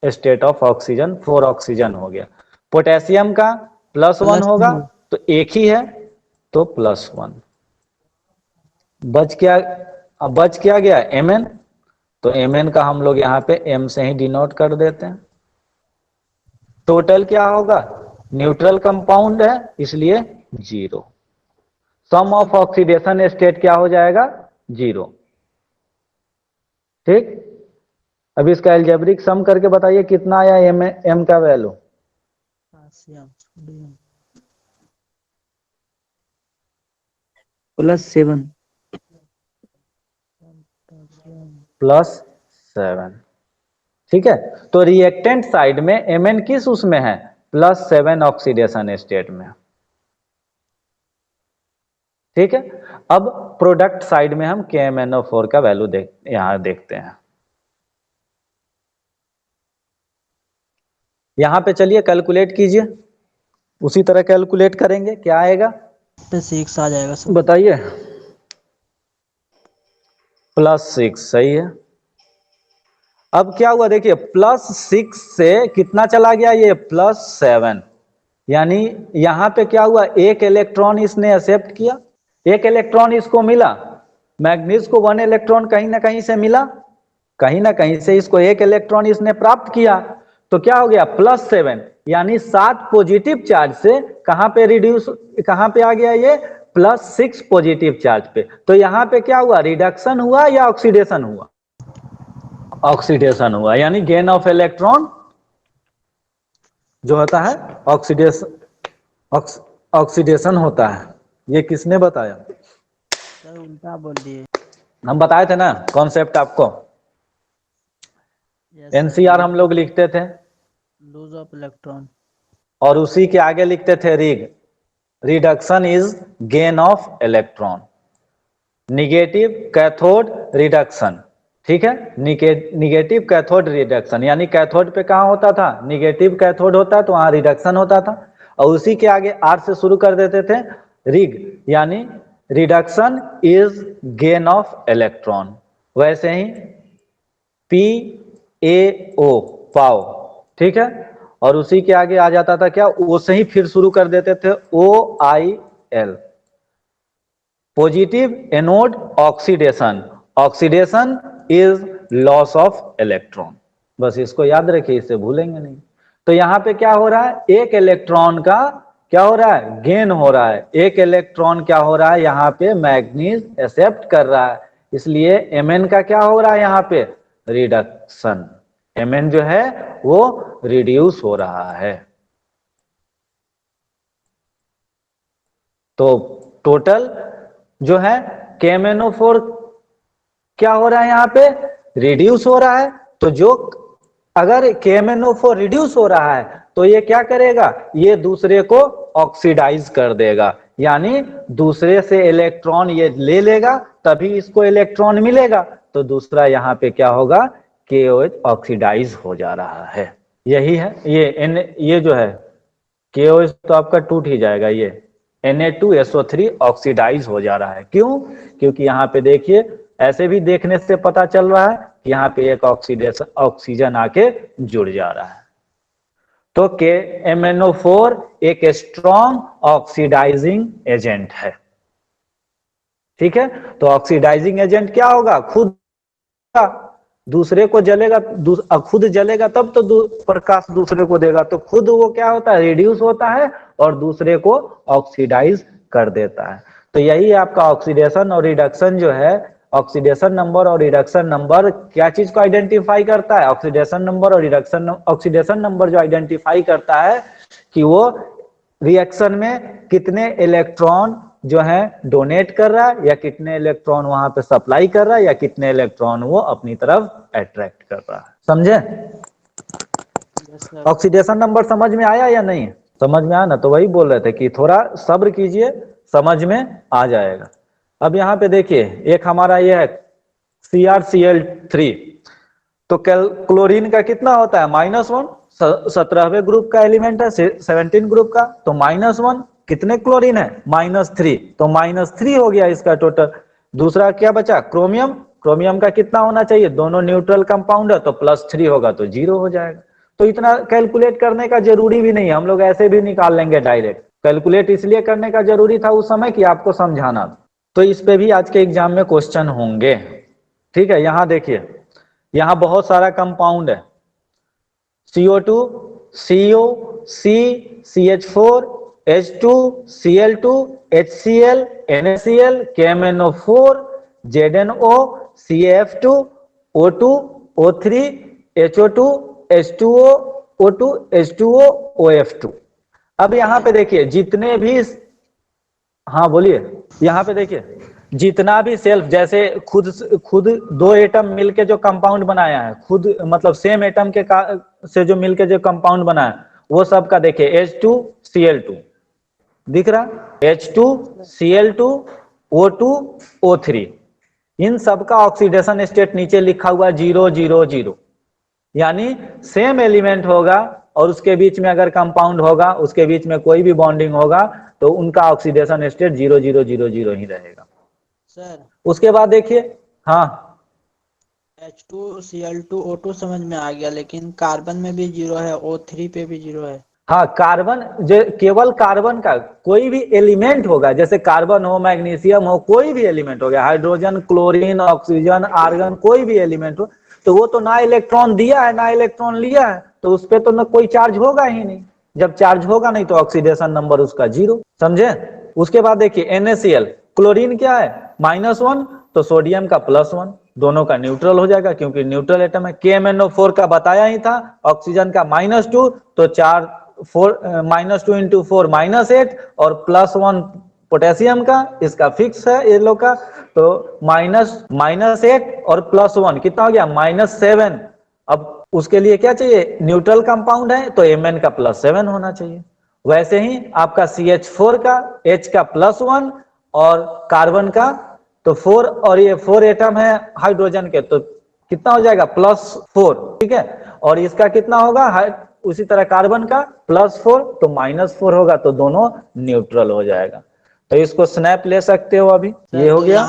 state of oxygen, 4 oxygen हो गया। पोटेशियम का +1 होगा, +2 तो एक ही है, तो +1 बच क्या, अब बच क्या गया? Mn, तो Mn का हम लोग यहाँ पे M से ही डिनोट कर देते हैं। टोटल क्या होगा? न्यूट्रल कंपाउंड है इसलिए 0। सम ऑफ ऑक्सीडेशन स्टेट क्या हो जाएगा? 0, ठीक। अब इसका एल्जेब्रिक सम करके बताइए कितना आया M का वैल्यू? पोटेशियम +7 +7, ठीक है। तो रिएक्टेंट साइड में Mn किस उसमें है? +7 ऑक्सीडेशन स्टेट में, ठीक है। अब प्रोडक्ट साइड में हम KMnO4 का वैल्यू यहां देखते हैं। यहां पे चलिए कैलकुलेट कीजिए, उसी तरह कैलकुलेट करेंगे, क्या आएगा पे 6 आ जाएगा सर। बताइए? +6 सही है। अब क्या हुआ देखिए, +6 से कितना चला गया? ये +7, यानी यहां पे क्या हुआ? एक इलेक्ट्रॉन इसने एक्सेप्ट किया, एक इलेक्ट्रॉन इसको मिला, मैग्नीज को 1 इलेक्ट्रॉन कहीं ना कहीं से मिला, कहीं ना कहीं से इसको एक इलेक्ट्रॉन इसने प्राप्त किया, तो क्या हो गया? +7, यानी 7 पॉजिटिव चार्ज से कहां पे रिड्यूस, कहां पे आ गया ये? +6 पॉजिटिव चार्ज पे। तो यहां पे क्या हुआ? रिडक्शन हुआ या ऑक्सीडेशन हुआ? ऑक्सीडेशन हुआ, यानी गेन ऑफ इलेक्ट्रॉन जो होता है ऑक्सीडेशन होता है। ये किसने बताया? सर उल्टा बोल दिए। हम बताए थे ना कॉन्सेप्ट आपको, यस सर। एनसीआर हम लोग लिखते थे लूज ऑफ इलेक्ट्रॉन, और उसी के आगे लिखते थे reduction is gain of electron, negative cathode reduction, ठीक है। निगेटिव कैथोड रिडक्शन, यानी कैथोड पे कहां होता था? निगेटिव कैथोड होता, तो वहां रिडक्शन होता था, और उसी के आगे आर से शुरू कर देते थे रिग, यानी reduction is gain of electron. वैसे ही PaO पाओ, ठीक है, और उसी के आगे आ जाता था क्या? वो से ही फिर शुरू कर देते थे OIL, positive anode oxidation, oxidation is loss of electron. बस इसको याद रखिए, इससे भूलेंगे नहीं। तो यहां पे क्या हो रहा है? एक इलेक्ट्रॉन का क्या हो रहा है? गेन हो रहा है। एक इलेक्ट्रॉन क्या हो रहा है? यहां पे मैग्नीज एक्सेप्ट कर रहा है, इसलिए Mn का क्या हो रहा है? यहां पे रिडक्शन, Mn जो है वो रिड्यूस हो रहा है। तो टोटल जो है KMnO4 क्या हो रहा है? यहां पे रिड्यूस हो रहा है। तो जो अगर KMnO4 रिड्यूस हो रहा है तो ये क्या करेगा? ये दूसरे को ऑक्सीडाइज कर देगा, यानी दूसरे से इलेक्ट्रॉन ये ले लेगा, तभी इसको इलेक्ट्रॉन मिलेगा। तो दूसरा यहाँ पे क्या होगा, KOH ऑक्सीडाइज हो जा रहा है। यही है ये जो है KOH तो आपका टूट ही जाएगा, ये Na2SO3 ऑक्सीडाइज हो जा रहा है। क्यों? क्योंकि यहाँ पे देखिए ऐसे भी देखने से पता चल रहा है कि यहाँ पे एक ऑक्सीजन आके जुड़ जा रहा है। तो MnO4 एक स्ट्रॉन्ग ऑक्सीडाइजिंग एजेंट है। ठीक है, तो ऑक्सीडाइजिंग एजेंट क्या होगा, खुद दूसरे को जलेगा, खुद जलेगा तब तो प्रकाश दूसरे को देगा, तो खुद वो क्या होता है, रिड्यूस होता है और दूसरे को ऑक्सीडाइज कर देता है। तो यही आपका ऑक्सीडेशन और रिडक्शन जो है, ऑक्सीडेशन नंबर और रिडक्शन नंबर क्या चीज को आइडेंटिफाई करता है, ऑक्सीडेशन नंबर और रिडक्शन, ऑक्सीडेशन नंबर जो आइडेंटिफाई करता है कि वो रिएक्शन में कितने इलेक्ट्रॉन जो है डोनेट कर रहा है, या कितने इलेक्ट्रॉन वहां पे सप्लाई कर रहा है, या कितने इलेक्ट्रॉन वो अपनी तरफ अट्रैक्ट कर रहा है। समझे? ऑक्सीडेशन नंबर समझ में आया या नहीं? समझ में आया ना? तो वही बोल रहे थे कि थोड़ा सब्र कीजिए, समझ में आ जाएगा। अब यहाँ पे देखिए एक हमारा ये है CrCl3, तो क्लोरीन का कितना होता है, -1, 17वें ग्रुप का एलिमेंट है, 17 ग्रुप का, तो -1 कितने क्लोरीन है, -3, तो -3 हो गया इसका टोटल। दूसरा क्या बचा, क्रोमियम, क्रोमियम का कितना होना चाहिए, दोनों न्यूट्रल कंपाउंड है तो +3 होगा तो 0 हो जाएगा। तो इतना कैलकुलेट करने का जरूरी भी नहीं है, हम लोग ऐसे भी निकाल लेंगे डायरेक्ट। कैलकुलेट इसलिए करने का जरूरी था उस समय कि आपको समझाना। तो इस पे भी आज के एग्जाम में क्वेश्चन होंगे। ठीक है, यहाँ देखिए यहाँ बहुत सारा कंपाउंड है, CO2, CO, C, CH4, H2, Cl2, HCl, NaCl, KMnO4, ZnO, CF2, O2, O3, HO2, H2O, O2, H2O, OF2। अब यहाँ पे देखिए जितने भी, हाँ बोलिए, यहाँ पे देखिए जितना भी सेल्फ, जैसे खुद दो एटम मिलके जो कंपाउंड बनाया है, खुद मतलब सेम एटम के से जो मिलके जो कंपाउंड बनाया है, वो सब का देखिए H2Cl2 दिख रहा, H2Cl2, O2, O3, इन सब का ऑक्सीडेशन स्टेट नीचे लिखा हुआ 0 0 0, यानी सेम एलिमेंट होगा और उसके बीच में अगर कंपाउंड होगा, उसके बीच में कोई भी बॉन्डिंग होगा तो उनका ऑक्सीडेशन स्टेट 0 0 0 0 ही रहेगा। सर उसके बाद देखिए, हाँ H2Cl2 O2 समझ में आ गया, लेकिन कार्बन में भी 0 है, O3 पे भी 0 है। हाँ, कार्बन जो केवल कार्बन का कोई भी एलिमेंट होगा, जैसे कार्बन हो, मैग्नीशियम हो, कोई भी एलिमेंट हो गया, हाइड्रोजन, क्लोरीन, ऑक्सीजन, आर्गन, कोई भी एलिमेंट हो, तो वो तो ना इलेक्ट्रॉन दिया है ना इलेक्ट्रॉन लिया है, तो उस पर तो ना कोई चार्ज होगा ही नहीं। जब चार्ज होगा नहीं तो ऑक्सीडेशन नंबर उसका 0। समझे? उसके बाद देखिए NaCl, क्लोरीन क्या है, -1, तो सोडियम का +1, दोनों का न्यूट्रल हो जाएगा क्योंकि न्यूट्रल एटम है। KMnO4 का बताया ही था, ऑक्सीजन का -2, तो 2 × 4 -8, और +1 पोटेशियम का, इसका फिक्स है ये लोग का, तो -8 और +1 कितना हो गया, -7। अब उसके लिए क्या चाहिए, न्यूट्रल कंपाउंड है तो Mn का +7 होना चाहिए। वैसे ही आपका CH4 का H का +1 और कार्बन का तो 4, और ये 4 एटम है हाइड्रोजन के, तो कितना हो जाएगा, +4। ठीक है, और इसका कितना होगा, उसी तरह कार्बन का +4 तो -4 होगा, तो दोनों न्यूट्रल हो जाएगा। तो इसको स्नैप ले सकते हो अभी, ये हो तो गया।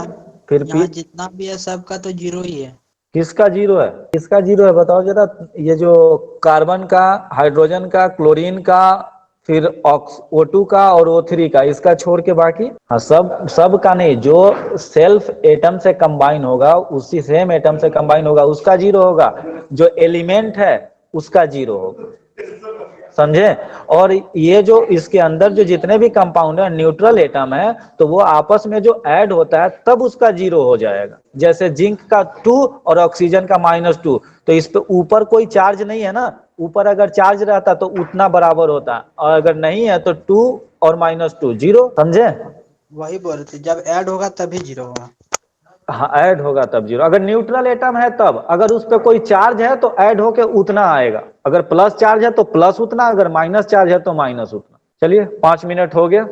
फिर यहाँ जितना भी है सबका तो 0 ही है। किसका 0 है, किसका 0 है बताओ जरा। ये जो कार्बन का, हाइड्रोजन का, क्लोरीन का, फिर O2 का और O3 का, इसका छोड़ के बाकी, हाँ सब का नहीं, जो सेल्फ एटम से कंबाइन होगा, उसी सेम एटम से कंबाइन होगा उसका 0 होगा, जो एलिमेंट है उसका 0 होगा। समझे? और ये जो इसके अंदर जो जितने भी कंपाउंड है न्यूट्रल एटम है, तो वो आपस में जो ऐड होता है तब उसका 0 हो जाएगा। जैसे जिंक का 2 और ऑक्सीजन का -2, तो इस पे ऊपर कोई चार्ज नहीं है ना, ऊपर अगर चार्ज रहता तो उतना बराबर होता, और अगर नहीं है तो 2 और -2 0। समझे? वही बोल रहे थे, जब ऐड होगा तभी 0 होगा। हाँ, ऐड होगा तब 0। अगर न्यूट्रल एटम है तब, अगर उस पर कोई चार्ज है तो ऐड होके उतना आएगा, अगर प्लस चार्ज है तो प्लस उतना, अगर माइनस चार्ज है तो माइनस उतना। चलिए 5 मिनट हो गया।